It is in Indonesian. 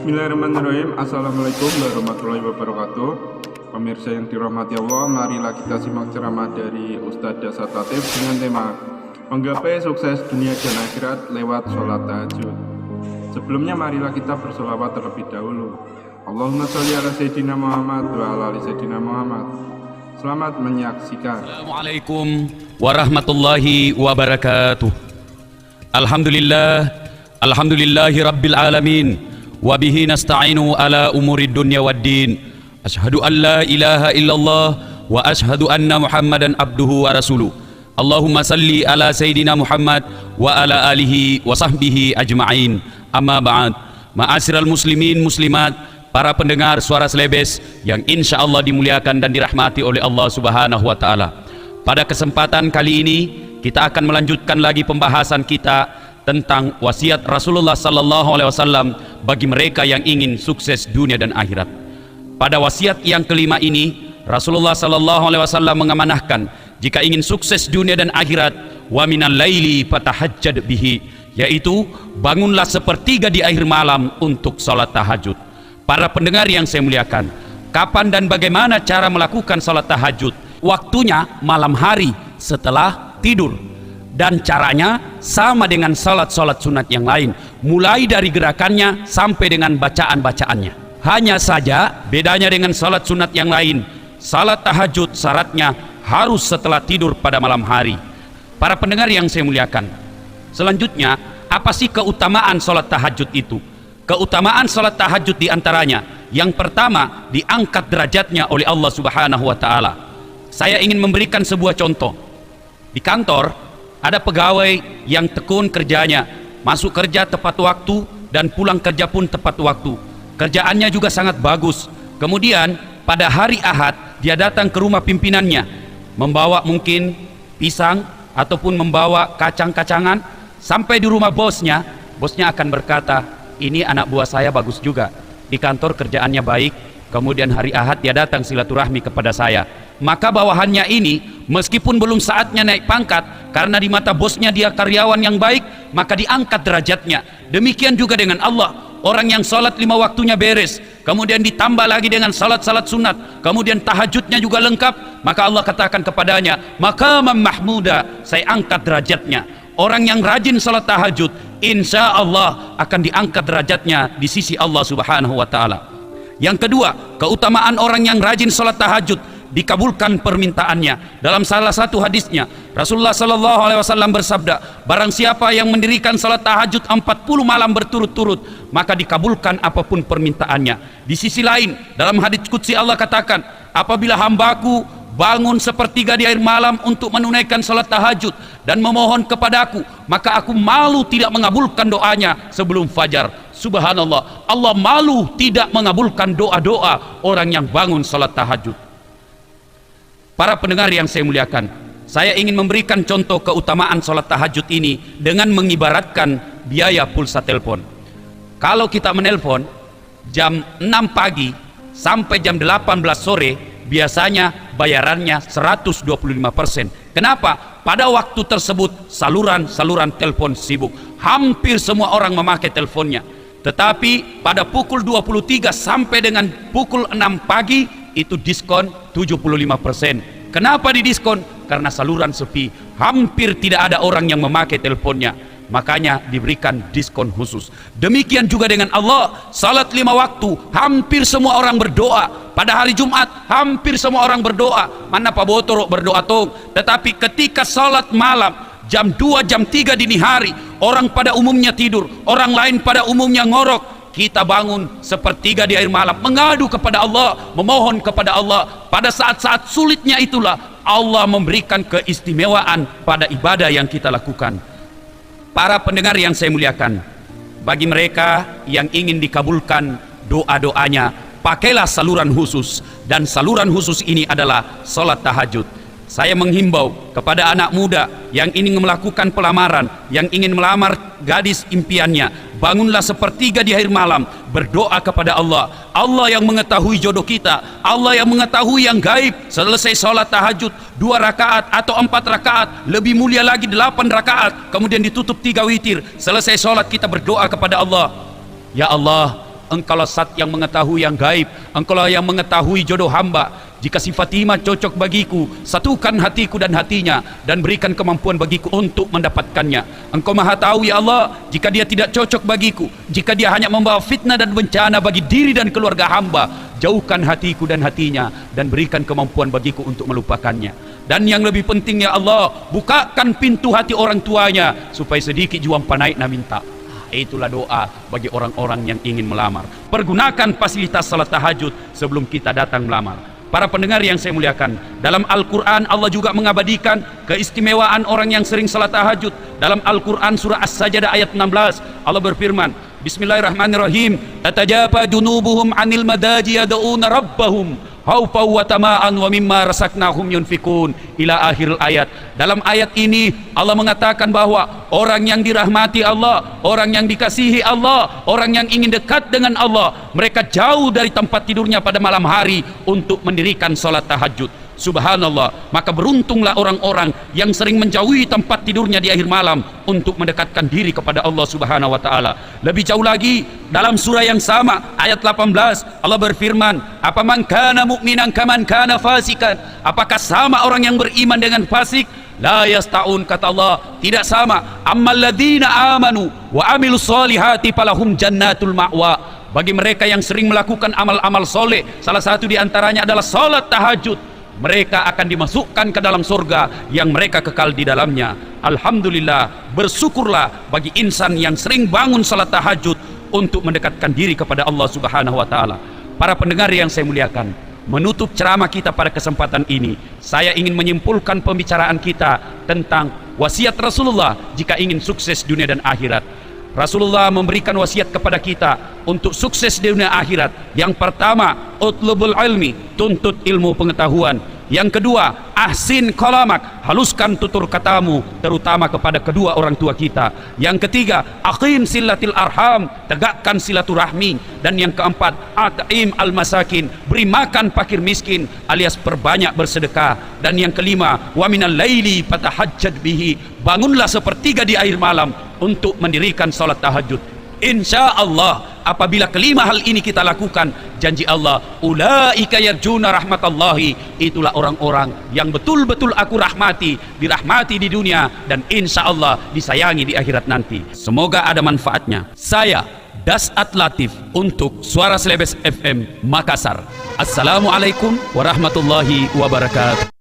Bismillahirrahmanirrahim. Assalamualaikum warahmatullahi wabarakatuh. Pemirsa yang dirahmati Allah, marilah kita simak ceramah dari Ustadz Dasar Latif dengan tema menggapai sukses dunia dan akhirat lewat sholat tahajud. Sebelumnya marilah kita bersolawat terlebih dahulu. Allahumma sholli ala Sayyidina Muhammad wa ala ali Sayyidina Muhammad. Selamat menyaksikan. Assalamualaikum warahmatullahi wabarakatuh. Alhamdulillahi rabbil alamin. Wabihi nasta'inu ala umuri dunya waddin. Ashhadu an la ilaha illallah wa ashhadu anna Muhammadan abduhu wa rasuluh. Allahumma salli ala Sayyidina Muhammad wa ala alihi wa sahbihi ajma'in. Amma ba'd. Ma'asyiral muslimin muslimat, para pendengar suara Selebes yang insya Allah dimuliakan dan dirahmati oleh Allah subhanahu wa ta'ala. Pada kesempatan kali ini kita akan melanjutkan lagi pembahasan kita tentang wasiat Rasulullah sallallahu alaihi wasallam bagi mereka yang ingin sukses dunia dan akhirat. Pada wasiat yang kelima ini, Rasulullah sallallahu alaihi wasallam mengamanahkan jika ingin sukses dunia dan akhirat, wa minal laili fatahajjad bihi, yaitu bangunlah sepertiga di akhir malam untuk salat tahajud. Para pendengar yang saya muliakan, kapan dan bagaimana cara melakukan salat tahajud? Waktunya malam hari setelah tidur. Dan caranya sama dengan salat-salat sunat yang lain, mulai dari gerakannya sampai dengan bacaan-bacaannya. Hanya saja bedanya dengan salat sunat yang lain, salat tahajud syaratnya harus setelah tidur pada malam hari. Para pendengar yang saya muliakan, selanjutnya apa sih keutamaan salat tahajud itu? Keutamaan salat tahajud diantaranya, yang pertama, diangkat derajatnya oleh Allah subhanahu wa ta'ala. Saya ingin memberikan sebuah contoh. Di kantor ada pegawai yang tekun kerjanya, masuk kerja tepat waktu dan pulang kerja pun tepat waktu. Kerjaannya juga sangat bagus. Kemudian pada hari Ahad dia datang ke rumah pimpinannya, membawa mungkin pisang ataupun membawa kacang-kacangan. Sampai di rumah bosnya akan berkata, ini anak buah saya bagus juga, di kantor kerjaannya baik. Kemudian hari Ahad dia datang silaturahmi kepada saya. Maka bawahannya ini meskipun belum saatnya naik pangkat, karena di mata bosnya dia karyawan yang baik, maka diangkat derajatnya. Demikian juga dengan Allah. Orang yang sholat 5 waktunya beres, kemudian ditambah lagi dengan salat-salat sunat, kemudian tahajudnya juga lengkap, maka Allah katakan kepadanya, maqaman mahmuda, saya angkat derajatnya. Orang yang rajin salat tahajud, insya Allah akan diangkat derajatnya di sisi Allah subhanahu wa ta'ala. Yang kedua, keutamaan orang yang rajin salat tahajud, dikabulkan permintaannya. Dalam salah satu hadisnya, Rasulullah sallallahu alaihi wasallam bersabda, barang siapa yang mendirikan salat tahajud 40 malam berturut-turut, maka dikabulkan apapun permintaannya. Di sisi lain, dalam hadis qudsi Allah katakan, apabila hambaku bangun sepertiga di akhir malam untuk menunaikan salat tahajud dan memohon kepadaku, maka aku malu tidak mengabulkan doanya sebelum fajar. Subhanallah, Allah malu tidak mengabulkan doa-doa orang yang bangun salat tahajud. Para pendengar yang saya muliakan, saya ingin memberikan contoh keutamaan sholat tahajud ini dengan mengibaratkan biaya pulsa telepon. Kalau kita menelpon jam 6 pagi sampai jam 18 sore, biasanya bayarannya 125%. Kenapa? Pada waktu tersebut saluran-saluran telepon sibuk, hampir semua orang memakai teleponnya. Tetapi pada pukul 23 sampai dengan pukul 6 pagi itu diskon 75%. Kenapa didiskon? Karena saluran sepi, hampir tidak ada orang yang memakai teleponnya, makanya diberikan diskon khusus. Demikian juga dengan Allah, salat 5 waktu hampir semua orang berdoa. Pada hari Jumat hampir semua orang berdoa, mana Pak Botorok berdoa tong. Tetapi ketika salat malam jam 2 jam 3 dini hari, orang pada umumnya tidur, orang lain pada umumnya ngorok. Kita bangun sepertiga di akhir malam, mengadu kepada Allah, memohon kepada Allah. Pada saat-saat sulitnya itulah Allah memberikan keistimewaan pada ibadah yang kita lakukan. Para pendengar yang saya muliakan, bagi mereka yang ingin dikabulkan doa-doanya, pakailah saluran khusus, dan saluran khusus ini adalah salat tahajud. Saya menghimbau kepada anak muda yang ingin melakukan pelamaran, yang ingin melamar gadis impiannya, bangunlah sepertiga di akhir malam, berdoa kepada Allah. Allah yang mengetahui jodoh kita, Allah yang mengetahui yang gaib. Selesai sholat tahajud 2 rakaat atau 4 rakaat, lebih mulia lagi 8 rakaat, kemudian ditutup 3 witir. Selesai sholat kita berdoa kepada Allah, ya Allah, Engkaulah Zat yang mengetahui yang gaib, Engkaulah yang mengetahui jodoh hamba. Jika si Fatimah cocok bagiku, satukan hatiku dan hatinya, dan berikan kemampuan bagiku untuk mendapatkannya. Engkau maha tahu ya Allah, jika dia tidak cocok bagiku, jika dia hanya membawa fitnah dan bencana bagi diri dan keluarga hamba, jauhkan hatiku dan hatinya, dan berikan kemampuan bagiku untuk melupakannya. Dan yang lebih penting ya Allah, bukakan pintu hati orang tuanya, supaya sedikit juang panaik na minta. Itulah doa bagi orang-orang yang ingin melamar. Pergunakan fasilitas salat tahajud sebelum kita datang melamar. Para pendengar yang saya muliakan, dalam Al-Quran Allah juga mengabadikan keistimewaan orang yang sering salat tahajud. Dalam Al-Quran surah As-Sajdah ayat 16, Allah berfirman, Bismillahirrahmanirrahim, tatajafa junubuhum anil madaji yad'una rabbahum khaufa wa tama'an wa mimma rasaknahum yunfikun, ila akhir ayat. Dalam ayat ini Allah mengatakan bahwa orang yang dirahmati Allah, orang yang dikasihi Allah, orang yang ingin dekat dengan Allah, mereka jauh dari tempat tidurnya pada malam hari untuk mendirikan salat tahajud. Subhanallah, maka beruntunglah orang-orang yang sering menjauhi tempat tidurnya di akhir malam untuk mendekatkan diri kepada Allah Subhanahu wa taala. Lebih jauh lagi, dalam surah yang sama ayat 18 Allah berfirman, "Apaman kana mu'minan kaman kana fasikan?" Apakah sama orang yang beriman dengan fasik? La yastaun, kata Allah, tidak sama. Ammal ladzina amanu wa amilus solihati falahum jannatul ma'wa. Bagi mereka yang sering melakukan amal-amal soleh, salah satu di antaranya adalah salat tahajud, mereka akan dimasukkan ke dalam surga yang mereka kekal di dalamnya. Alhamdulillah, bersyukurlah bagi insan yang sering bangun salat tahajud untuk mendekatkan diri kepada Allah Subhanahu wa taala. Para pendengar yang saya muliakan, menutup ceramah kita pada kesempatan ini, saya ingin menyimpulkan pembicaraan kita tentang wasiat Rasulullah jika ingin sukses dunia dan akhirat. Rasulullah memberikan wasiat kepada kita untuk sukses di dunia akhirat. Yang pertama, utlubul ilmi, tuntut ilmu pengetahuan. Yang kedua, ahsin kalamak, haluskan tutur katamu, terutama kepada kedua orang tua kita. Yang ketiga, aqim silatil arham, tegakkan silaturahmi. Dan yang keempat, at'im al masakin, beri makan fakir miskin, alias perbanyak bersedekah. Dan yang kelima, wa minal laili fatahajjad bihi, bangunlah sepertiga di akhir malam untuk mendirikan salat tahajud. Insya Allah, apabila kelima hal ini kita lakukan, janji Allah, ulaika yarjuna rahmatallahi, itulah orang-orang yang betul-betul aku rahmati, dirahmati di dunia, dan insya Allah disayangi di akhirat nanti. Semoga ada manfaatnya. Saya Dasat Latif untuk Suara Selebes FM Makassar. Assalamualaikum warahmatullahi wabarakatuh.